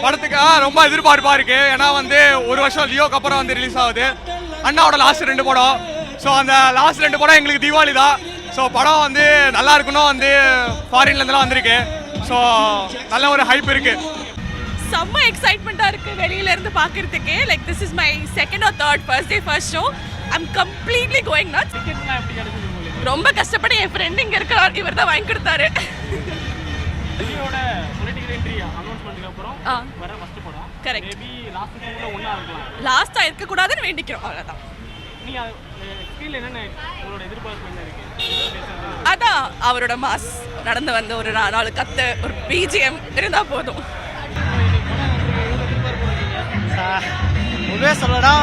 படத்துக்கு ரொம்ப எதிர்பார்ப்பா இருக்கு. ஏன்னா வந்து ஒரு வருஷம் லியோக்கு அப்புறம் வந்து ரிலீஸ் ஆகுது. அண்ணாவோட லாஸ்ட் 2 படம். ஸோ அந்த லாஸ்ட் 2 படம் எங்களுக்கு தீபாவளி தான். ஸோ படம் வந்து நல்லா இருக்கணும் வந்து ஃபாரின்லேருந்துலாம் வந்திருக்கு. ஸோ நல்ல ஒரு ஹைப் இருக்கு. செம்ம எக்ஸைட்மெண்ட்டாக இருக்குது வெளியில இருந்து பார்க்கறதுக்கு. Like this is my second or third first show. I'm completely going not. ரொம்ப கஷ்டப்பட்டு என் ஃப்ரெண்ட் இங்கே இருக்கிறார், இவர் தான் வாங்கி கொடுத்தாரு. கரெக்ட். லாஸ்டா இருக்கக்கூடாதுன்னு வேண்டிக்கிறோம், அவ்வளோதான். அதான் அவரோட மாஸ் நடந்து வந்து ஒரு 4 கத்து ஒரு பிஜிஎம் இருந்தா போதும். உண்மையாக சொல்லடா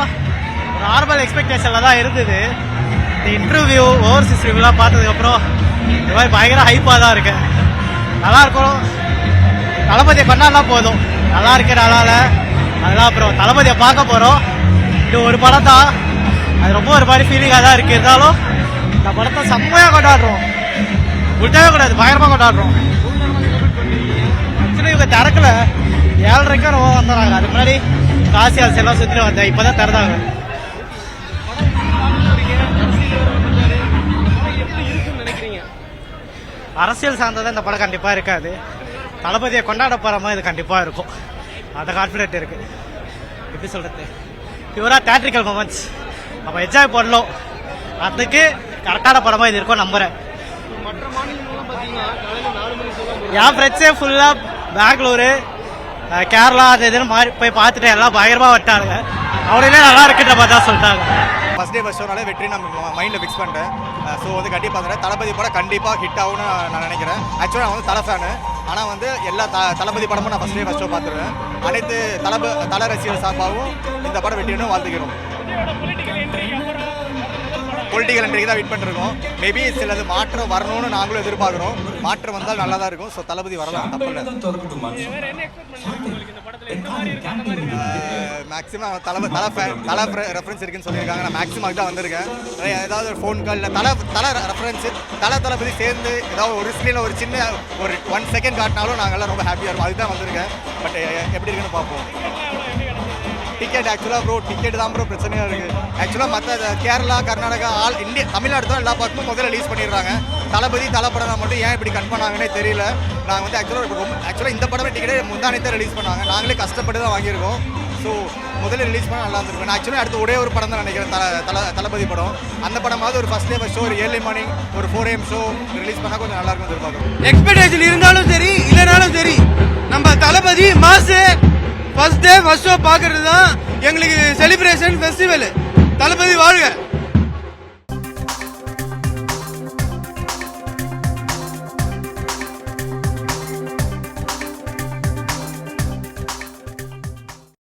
ஒரு நார்மல் எக்ஸ்பெக்டேஷனில் தான் இருந்தது. இந்த இன்டர்வியூ ஓவர்சீஸ் ரிவ்யூலாம் பார்த்ததுக்கப்புறம் இந்த மாதிரி பயங்கர ஹைப்பாக தான் இருக்கு. நல்லாயிருக்கும். தளபதியை கொண்டாடினா போதும். நல்லா இருக்கு நல்லால. அதெல்லாம் அப்புறம் தளபதியை பார்க்க போகிறோம். இது ஒரு படம் தான், அது ரொம்ப ஒரு மாதிரி ஃபீலிங்காக தான் இருக்குது. இருந்தாலும் இந்த படத்தை செம்மையாக கொண்டாடுறோம். விட்டவே கூடாது, பயங்கரமாக கொண்டாடுறோம். ஆக்சுவலி இவங்க திறக்கல 7:30 வந்துடுறாங்க. அதுக்கு முன்னாடி காசியால் செல்லாம் சுற்றிட்டு வந்தேன். இப்போ தான் திறந்தாங்க. அரசியல் சார்ந்ததான் இந்த படம் கண்டிப்பாக இருக்காது. தளபதியை கொண்டாட போகிற மாதிரி இது கண்டிப்பாக இருக்கும். அந்த கான்ஃபிடென்ட் இருக்குது. எப்படி சொல்கிறது, பியூரா தேட்ரிக்கல் மொமெண்ட்ஸ் நம்ம என்ஜாய் பண்ணலாம். அதுக்கு கரெக்டான படமாக இது இருக்கும் நம்புகிறேன். என் ஃப்ரெண்ட்ஸே ஃபுல்லாக பெங்களூரு கேரளா அது இதுன்னு மாறி போய் பார்த்துட்டு எல்லாம் பயங்கரமாக விட்டாங்க. அவங்களே நல்லா இருக்குன்ற மாதிரி தான் சொல்லிட்டாங்க. ஃபர்ஸ்ட் டே ஃபர்ஸ்ட் ஷோனாலே வெற்றி நம்ம மைண்டில் ஃபிக்ஸ் பண்ணிட்டேன். ஸோ வந்து கண்டிப்பாக பார்க்குறேன். தளபதி படம் கண்டிப்பாக ஹிட் ஆகும்னு நான் நினைக்கிறேன். ஆக்சுவலாக நான் வந்து தலை ஃபேனு. ஆனால் வந்து எல்லா தளபதி படமும் நான் ஃபர்ஸ்ட் டே ஃபர்ஸ்ட் ஷோ பார்த்துருவேன். அனைத்து தலை ரசிகர் சார்பாகவும் இந்த படம் வெற்றின்னு வாழ்த்துக்கிறோம். பொலிட்டிக்கல் என்ட்ரிக்கு தான் வெயிட் பண்ணிருக்கோம். மேபி சிலது மாற்றம் வரணும்னு நாங்களும் எதிர்பார்க்குறோம். மாற்றம் வந்தால் நல்லா தான் இருக்கும். ஸோ தளபதி வரலாம், தப்பு இல்லை. மேக்ஸிமம் தலை ரெஃபரன்ஸ் இருக்குன்னு சொல்லியிருக்காங்க. நான் மேக்ஸிமம் அதுதான் வந்திருக்கேன். ஏதாவது ஒரு ஃபோன் கால் இல்லை தலை ரெஃபரன்ஸு தளபதி சேர்ந்து ஏதாவது ஒரு ஸ்க்ரீனில் ஒரு சின்ன ஒரு 1 செகண்ட் காட்டினாலும் நாங்கள்லாம் ரொம்ப ஹாப்பியாக இருக்கும். அதுதான் வந்திருக்கேன். பட் எப்படி இருக்குன்னு பார்ப்போம். டிக்கெட் ஆக்சுவலாக ப்ரோ டிக்கெட் தான் ப்ரோ பிரச்சனையாக இருக்குது. ஆக்சுவலாக மற்ற கேரளா கர்நாடகா இந்தியா தமிழ்நாடு தான் எல்லா பக்கமும் முதல்ல ரிலீஸ் பண்ணிடுறாங்க. தளபதி தலைப்படம் மட்டும் ஏன் இப்படி கட் பண்ணாங்கன்னே தெரியல. நாங்கள் வந்து ஆக்சுவலாக இந்த படமே டிக்கெட்டே முந்தானத்தை ரிலீஸ் பண்ணாங்க. நாங்களே கஷ்டப்பட்டு தான் வாங்கியிருக்கோம். ஸோ முதல்ல ரிலீஸ் பண்ணால் நல்லா இருந்திருக்கும். நான் ஆக்சுவலாக அடுத்து ஒரே ஒரு படம் தான் நினைக்கிறேன், தளபதி படம். அந்த படமாவது ஒரு ஃபர்ஸ்ட் டே ஃபர்ஸ்ட் ஷோ ஒரு ஏர்லி மார்னிங் ஒரு 4 AM ஷோ ரிலீஸ் பண்ணால் கொஞ்சம் நல்லா இருக்கும் எதிர்பார்க்குறோம். எக்ஸ்பெக்டேஷன் இருந்தாலும் சரி இல்லைனாலும் சரி நம்ம தளபதி மாசு ஃபர்ஸ்ட் டே ஃபர்ஸ்ட் ஷோ பார்க்கறது தான் எங்களுக்கு செலிப்ரேஷன் ஃபெஸ்டிவல். தளபதி வாழ்க.